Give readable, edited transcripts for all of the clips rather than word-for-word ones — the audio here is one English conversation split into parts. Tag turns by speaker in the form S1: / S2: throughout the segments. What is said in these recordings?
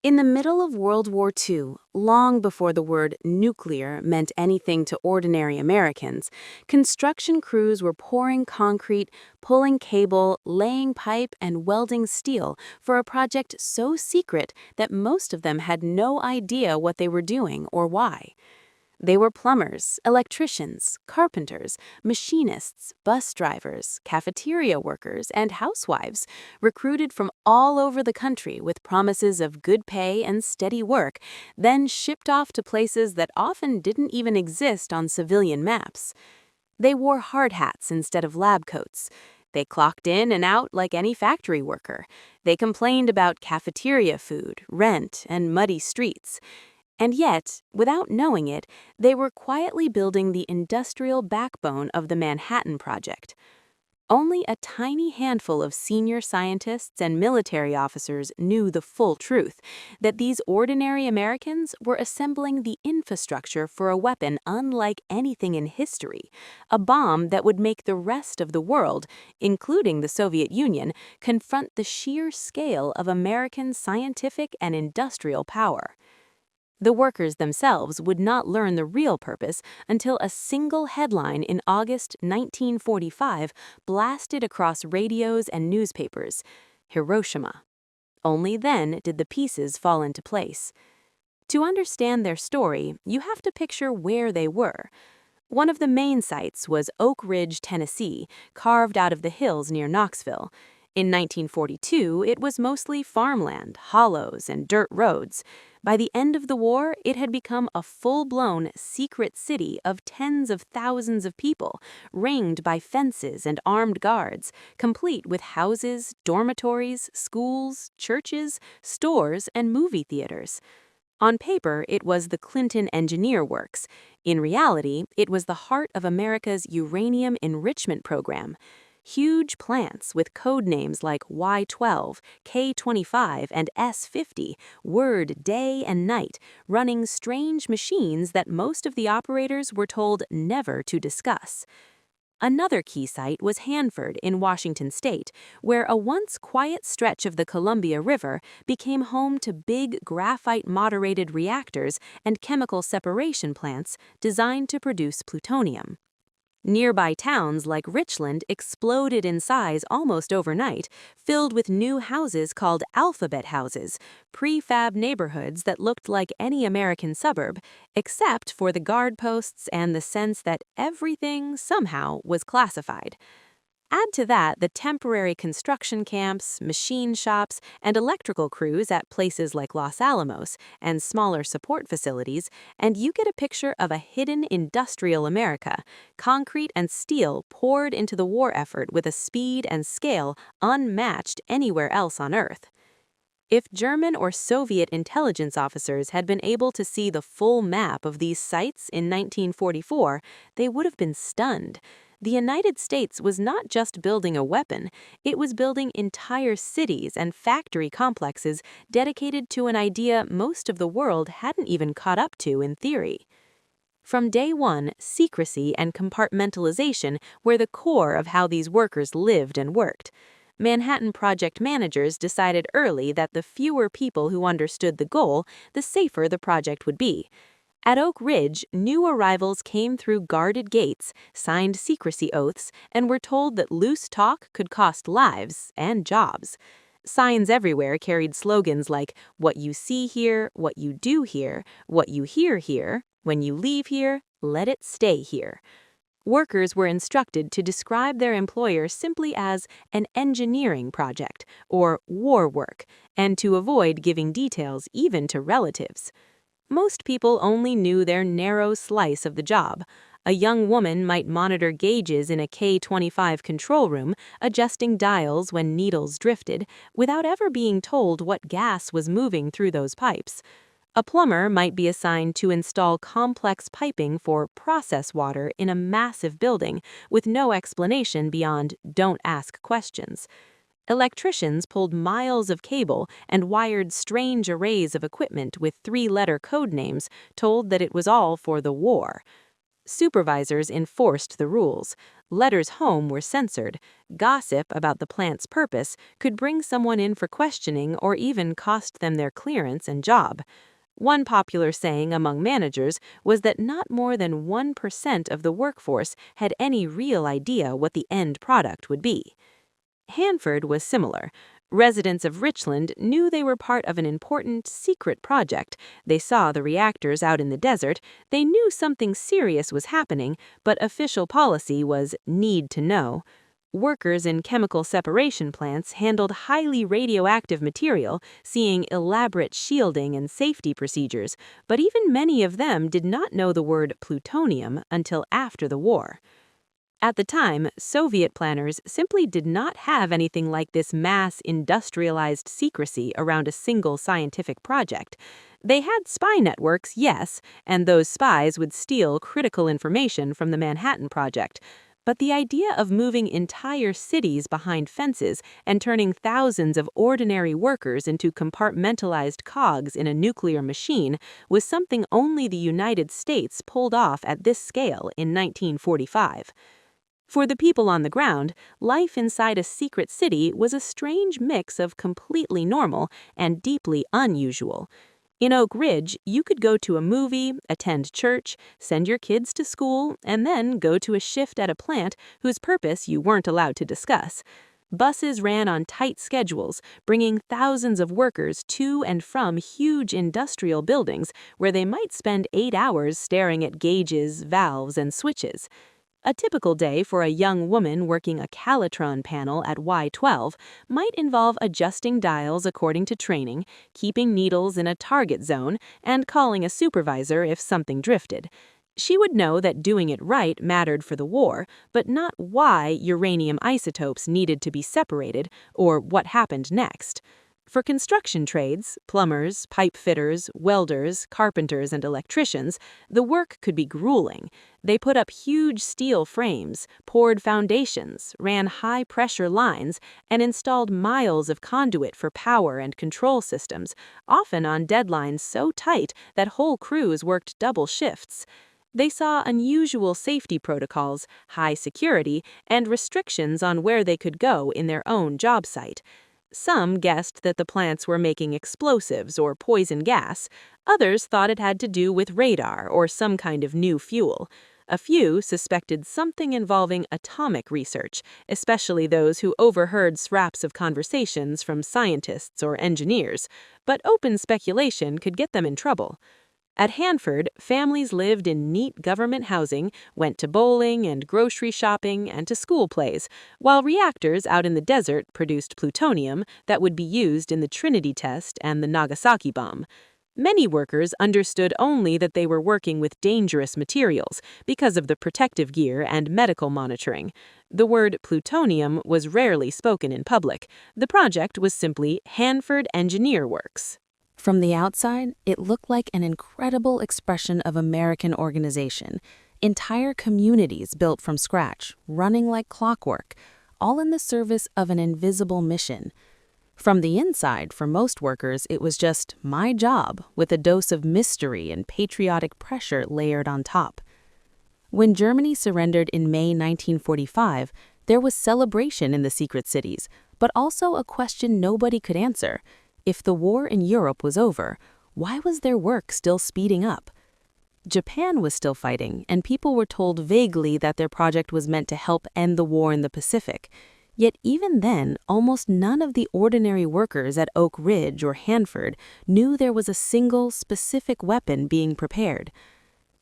S1: In the middle of World War II, long before the word nuclear meant anything to ordinary Americans, construction crews were pouring concrete, pulling cable, laying pipe, and welding steel for a project so secret that most of them had no idea what they were doing or why. They were plumbers, electricians, carpenters, machinists, bus drivers, cafeteria workers, and housewives, recruited from all over the country with promises of good pay and steady work, then shipped off to places that often didn't even exist on civilian maps. They wore hard hats instead of lab coats. They clocked in and out like any factory worker. They complained about cafeteria food, rent, and muddy streets. And yet, without knowing it, they were quietly building the industrial backbone of the Manhattan Project. Only a tiny handful of senior scientists and military officers knew the full truth, that these ordinary Americans were assembling the infrastructure for a weapon unlike anything in history, a bomb that would make the rest of the world, including the Soviet Union, confront the sheer scale of American scientific and industrial power. The workers themselves would not learn the real purpose until a single headline in August 1945 blasted across radios and newspapers: Hiroshima. Only then did the pieces fall into place. To understand their story, you have to picture where they were. One of the main sites was Oak Ridge, Tennessee, carved out of the hills near Knoxville. In 1942, it was mostly farmland, hollows, and dirt roads. By the end of the war, it had become a full-blown secret city of tens of thousands of people, ringed by fences and armed guards, complete with houses, dormitories, schools, churches, stores, and movie theaters. On paper, it was the Clinton Engineer Works. In reality, it was the heart of America's uranium enrichment program. Huge plants with code names like Y12, K25, and S50 whirred day and night, running strange machines that most of the operators were told never to discuss. Another key site was Hanford in Washington state, where a once quiet stretch of the Columbia River became home to big graphite-moderated reactors and chemical separation plants designed to produce plutonium. Nearby towns like Richland exploded in size almost overnight, filled with new houses called alphabet houses, prefab neighborhoods that looked like any American suburb, except for the guard posts and the sense that everything, somehow, was classified. Add to that the temporary construction camps, machine shops, and electrical crews at places like Los Alamos and smaller support facilities, and you get a picture of a hidden industrial America, concrete and steel poured into the war effort with a speed and scale unmatched anywhere else on Earth. If German or Soviet intelligence officers had been able to see the full map of these sites in 1944, they would have been stunned. The United States was not just building a weapon, it was building entire cities and factory complexes dedicated to an idea most of the world hadn't even caught up to in theory. From day one, secrecy and compartmentalization were the core of how these workers lived and worked. Manhattan Project managers decided early that the fewer people who understood the goal, the safer the project would be. At Oak Ridge, new arrivals came through guarded gates, signed secrecy oaths, and were told that loose talk could cost lives and jobs. Signs everywhere carried slogans like, "What you see here, what you do here, what you hear here, when you leave here, let it stay here." Workers were instructed to describe their employer simply as an engineering project or war work, and to avoid giving details even to relatives. Most people only knew their narrow slice of the job. A young woman might monitor gauges in a K25 control room, adjusting dials when needles drifted, without ever being told what gas was moving through those pipes. A plumber might be assigned to install complex piping for process water in a massive building, with no explanation beyond "don't ask questions." Electricians pulled miles of cable and wired strange arrays of equipment with three-letter code names, told that it was all for the war. Supervisors enforced the rules. Letters home were censored. Gossip about the plant's purpose could bring someone in for questioning or even cost them their clearance and job. One popular saying among managers was that not more than 1% of the workforce had any real idea what the end product would be. Hanford was similar. Residents of Richland knew they were part of an important, secret project. They saw the reactors out in the desert. They knew something serious was happening, but official policy was need to know. Workers in chemical separation plants handled highly radioactive material, seeing elaborate shielding and safety procedures, but even many of them did not know the word plutonium until after the war. At the time, Soviet planners simply did not have anything like this mass industrialized secrecy around a single scientific project. They had spy networks, yes, and those spies would steal critical information from the Manhattan Project. But the idea of moving entire cities behind fences and turning thousands of ordinary workers into compartmentalized cogs in a nuclear machine was something only the United States pulled off at this scale in 1945. For the people on the ground, life inside a secret city was a strange mix of completely normal and deeply unusual. In Oak Ridge, you could go to a movie, attend church, send your kids to school, and then go to a shift at a plant whose purpose you weren't allowed to discuss. Buses ran on tight schedules, bringing thousands of workers to and from huge industrial buildings where they might spend 8 hours staring at gauges, valves, and switches. A typical day for a young woman working a Calitron panel at Y12 might involve adjusting dials according to training, keeping needles in a target zone, and calling a supervisor if something drifted. She would know that doing it right mattered for the war, but not why uranium isotopes needed to be separated or what happened next. For construction trades, plumbers, pipe fitters, welders, carpenters, and electricians, the work could be grueling. They put up huge steel frames, poured foundations, ran high-pressure lines, and installed miles of conduit for power and control systems, often on deadlines so tight that whole crews worked double shifts. They saw unusual safety protocols, high security, and restrictions on where they could go in their own job site. Some guessed that the plants were making explosives or poison gas. Others thought it had to do with radar or some kind of new fuel. A few suspected something involving atomic research, especially those who overheard scraps of conversations from scientists or engineers. But open speculation could get them in trouble. At Hanford, families lived in neat government housing, went to bowling and grocery shopping and to school plays, while reactors out in the desert produced plutonium that would be used in the Trinity test and the Nagasaki bomb. Many workers understood only that they were working with dangerous materials because of the protective gear and medical monitoring. The word plutonium was rarely spoken in public. The project was simply Hanford Engineer Works.
S2: From the outside, it looked like an incredible expression of American organization. Entire communities built from scratch, running like clockwork, all in the service of an invisible mission. From the inside, for most workers, it was just my job, with a dose of mystery and patriotic pressure layered on top. When Germany surrendered in May 1945, there was celebration in the secret cities, but also a question nobody could answer. If the war in Europe was over, why was their work still speeding up? Japan was still fighting, and people were told vaguely that their project was meant to help end the war in the Pacific. Yet even then, almost none of the ordinary workers at Oak Ridge or Hanford knew there was a single, specific weapon being prepared.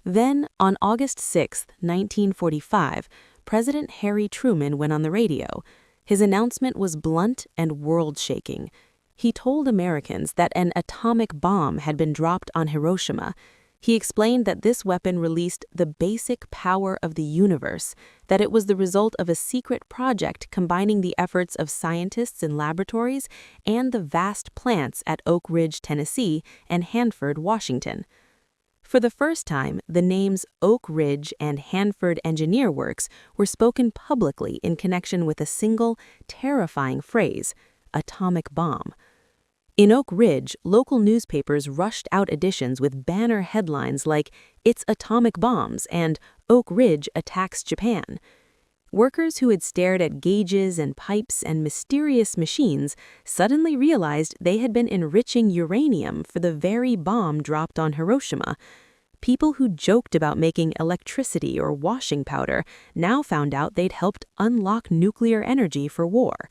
S2: Then, on August 6, 1945, President Harry Truman went on the radio. His announcement was blunt and world-shaking. He told Americans that an atomic bomb had been dropped on Hiroshima. He explained that this weapon released the basic power of the universe, that it was the result of a secret project combining the efforts of scientists in laboratories and the vast plants at Oak Ridge, Tennessee, and Hanford, Washington. For the first time, the names Oak Ridge and Hanford Engineer Works were spoken publicly in connection with a single, terrifying phrase, atomic bomb. In Oak Ridge, local newspapers rushed out editions with banner headlines like "It's Atomic Bombs" and "Oak Ridge Attacks Japan." Workers who had stared at gauges and pipes and mysterious machines suddenly realized they had been enriching uranium for the very bomb dropped on Hiroshima. People who joked about making electricity or washing powder now found out they'd helped unlock nuclear energy for war.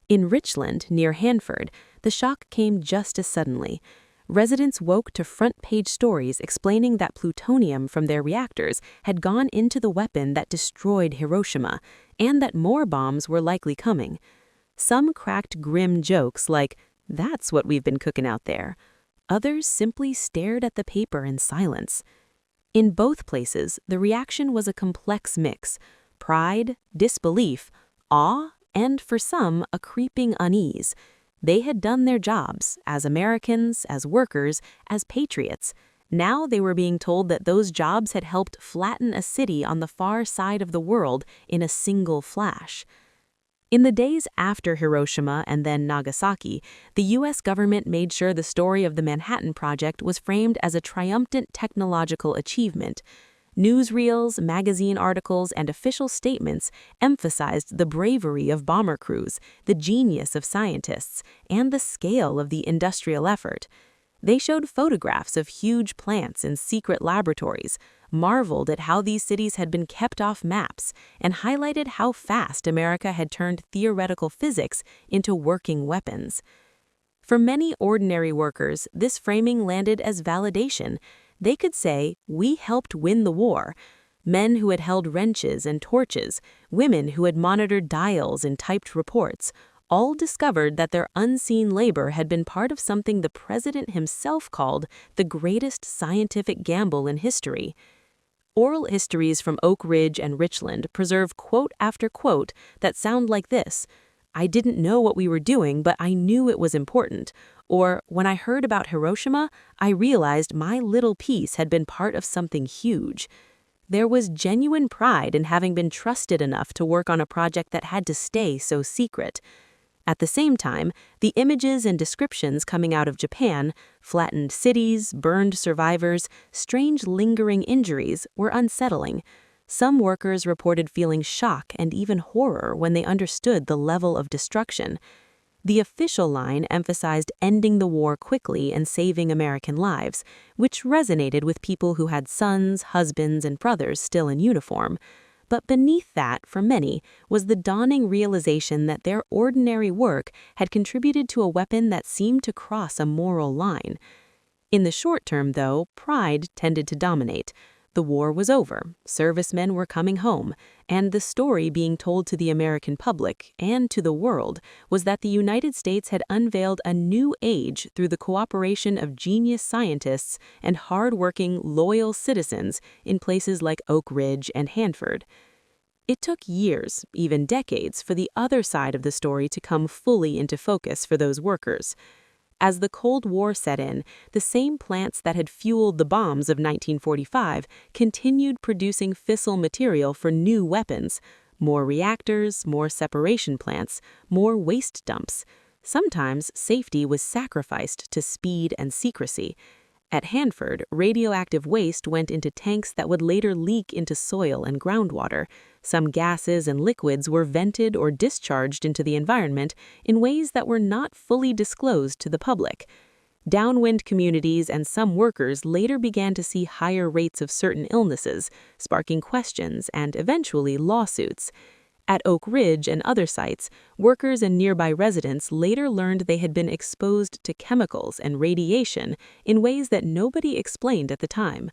S2: In Richland, near Hanford, the shock came just as suddenly. Residents woke to front-page stories explaining that plutonium from their reactors had gone into the weapon that destroyed Hiroshima, and that more bombs were likely coming. Some cracked grim jokes like, "That's what we've been cooking out there." Others simply stared at the paper in silence. In both places, the reaction was a complex mix: pride, disbelief, awe, and for some, a creeping unease. They had done their jobs, as Americans, as workers, as patriots. Now they were being told that those jobs had helped flatten a city on the far side of the world in a single flash. In the days after Hiroshima and then Nagasaki, the U.S. government made sure the story of the Manhattan Project was framed as a triumphant technological achievement. Newsreels, magazine articles, and official statements emphasized the bravery of bomber crews, the genius of scientists, and the scale of the industrial effort. They showed photographs of huge plants and secret laboratories, marveled at how these cities had been kept off maps, and highlighted how fast America had turned theoretical physics into working weapons. For many ordinary workers, this framing landed as validation. They could say, "We helped win the war." Men who had held wrenches and torches, women who had monitored dials and typed reports, all discovered that their unseen labor had been part of something the president himself called the greatest scientific gamble in history. Oral histories from Oak Ridge and Richland preserve quote after quote that sound like this: "I didn't know what we were doing, but I knew it was important." Or, "When I heard about Hiroshima, I realized my little piece had been part of something huge." There was genuine pride in having been trusted enough to work on a project that had to stay so secret. At the same time, the images and descriptions coming out of Japan, flattened cities, burned survivors, strange lingering injuries, were unsettling. Some workers reported feeling shock and even horror when they understood the level of destruction. The official line emphasized ending the war quickly and saving American lives, which resonated with people who had sons, husbands, and brothers still in uniform. But beneath that, for many, was the dawning realization that their ordinary work had contributed to a weapon that seemed to cross a moral line. In the short term, though, pride tended to dominate. The war was over, servicemen were coming home, and the story being told to the American public and to the world was that the United States had unveiled a new age through the cooperation of genius scientists and hard-working, loyal citizens in places like Oak Ridge and Hanford. It took years, even decades, for the other side of the story to come fully into focus for those workers. As the Cold War set in, the same plants that had fueled the bombs of 1945 continued producing fissile material for new weapons: more reactors, more separation plants, more waste dumps. Sometimes safety was sacrificed to speed and secrecy. At Hanford, radioactive waste went into tanks that would later leak into soil and groundwater. Some gases and liquids were vented or discharged into the environment in ways that were not fully disclosed to the public. Downwind communities and some workers later began to see higher rates of certain illnesses, sparking questions and eventually lawsuits. At Oak Ridge and other sites, workers and nearby residents later learned they had been exposed to chemicals and radiation in ways that nobody explained at the time.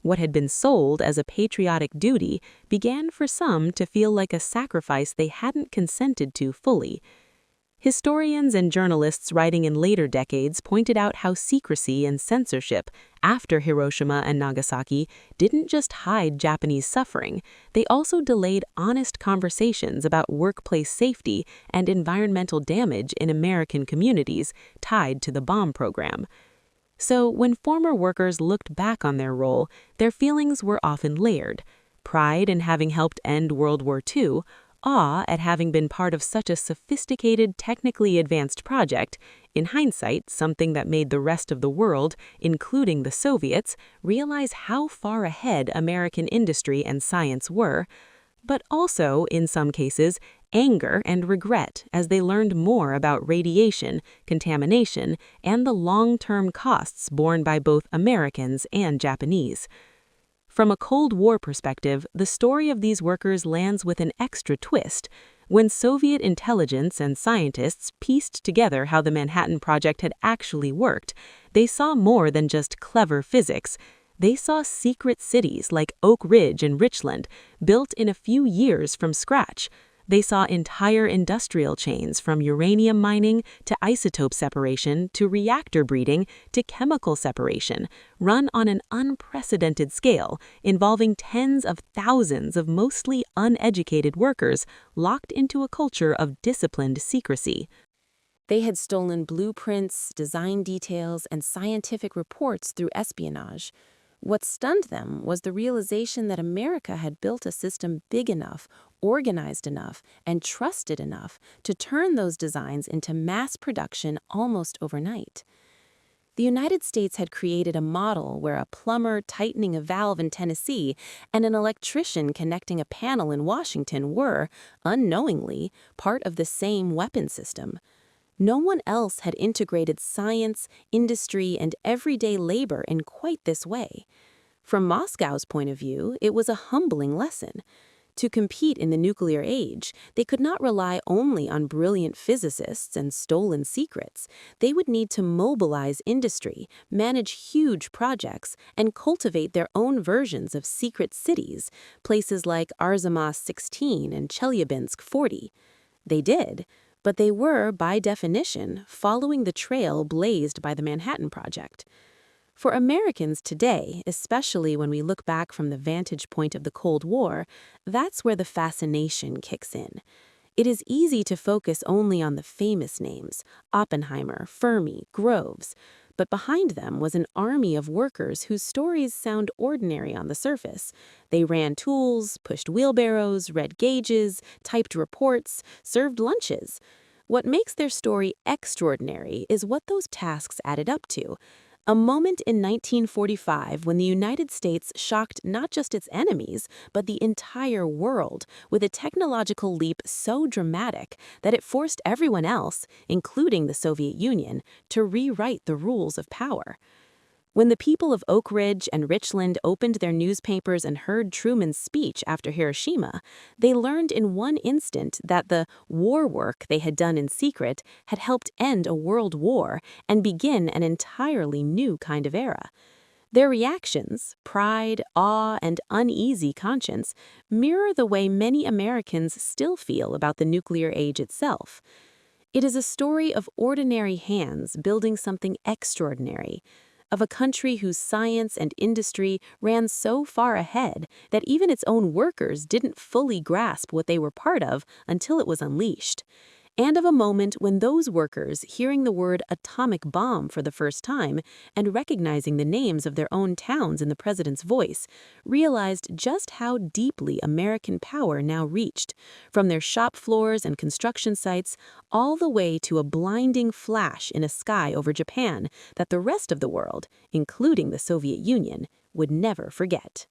S2: What had been sold as a patriotic duty began for some to feel like a sacrifice they hadn't consented to fully. Historians and journalists writing in later decades pointed out how secrecy and censorship after Hiroshima and Nagasaki didn't just hide Japanese suffering, they also delayed honest conversations about workplace safety and environmental damage in American communities tied to the bomb program. So when former workers looked back on their role, their feelings were often layered: pride in having helped end World War II, awe at having been part of such a sophisticated, technically advanced project, in hindsight, something that made the rest of the world, including the Soviets, realize how far ahead American industry and science were, but also, in some cases, anger and regret as they learned more about radiation, contamination, and the long-term costs borne by both Americans and Japanese. From a Cold War perspective, the story of these workers lands with an extra twist. When Soviet intelligence and scientists pieced together how the Manhattan Project had actually worked, they saw more than just clever physics. They saw secret cities like Oak Ridge and Richland, built in a few years from scratch. They saw entire industrial chains from uranium mining to isotope separation to reactor breeding to chemical separation, run on an unprecedented scale, involving tens of thousands of mostly uneducated workers locked into a culture of disciplined secrecy.
S1: They had stolen blueprints, design details, and scientific reports through espionage. What stunned them was the realization that America had built a system big enough, organized enough, and trusted enough to turn those designs into mass production almost overnight. The United States had created a model where a plumber tightening a valve in Tennessee and an electrician connecting a panel in Washington were, unknowingly, part of the same weapon system. No one else had integrated science, industry, and everyday labor in quite this way. From Moscow's point of view, it was a humbling lesson. To compete in the nuclear age, they could not rely only on brilliant physicists and stolen secrets. They would need to mobilize industry, manage huge projects, and cultivate their own versions of secret cities, places like Arzamas 16 and Chelyabinsk 40. They did. But they were, by definition, following the trail blazed by the Manhattan Project. For Americans today, especially when we look back from the vantage point of the Cold War, that's where the fascination kicks in. It is easy to focus only on the famous names, Oppenheimer, Fermi, Groves, but behind them was an army of workers whose stories sound ordinary on the surface. They ran tools, pushed wheelbarrows, read gauges, typed reports, served lunches. What makes their story extraordinary is what those tasks added up to. A moment in 1945 when the United States shocked not just its enemies, but the entire world with a technological leap so dramatic that it forced everyone else, including the Soviet Union, to rewrite the rules of power. When the people of Oak Ridge and Richland opened their newspapers and heard Truman's speech after Hiroshima, they learned in one instant that the war work they had done in secret had helped end a world war and begin an entirely new kind of era. Their reactions, pride, awe, and uneasy conscience, mirror the way many Americans still feel about the nuclear age itself. It is a story of ordinary hands building something extraordinary, of a country whose science and industry ran so far ahead that even its own workers didn't fully grasp what they were part of until it was unleashed. And of a moment when those workers, hearing the word atomic bomb for the first time and recognizing the names of their own towns in the president's voice, realized just how deeply American power now reached, from their shop floors and construction sites all the way to a blinding flash in a sky over Japan that the rest of the world, including the Soviet Union, would never forget.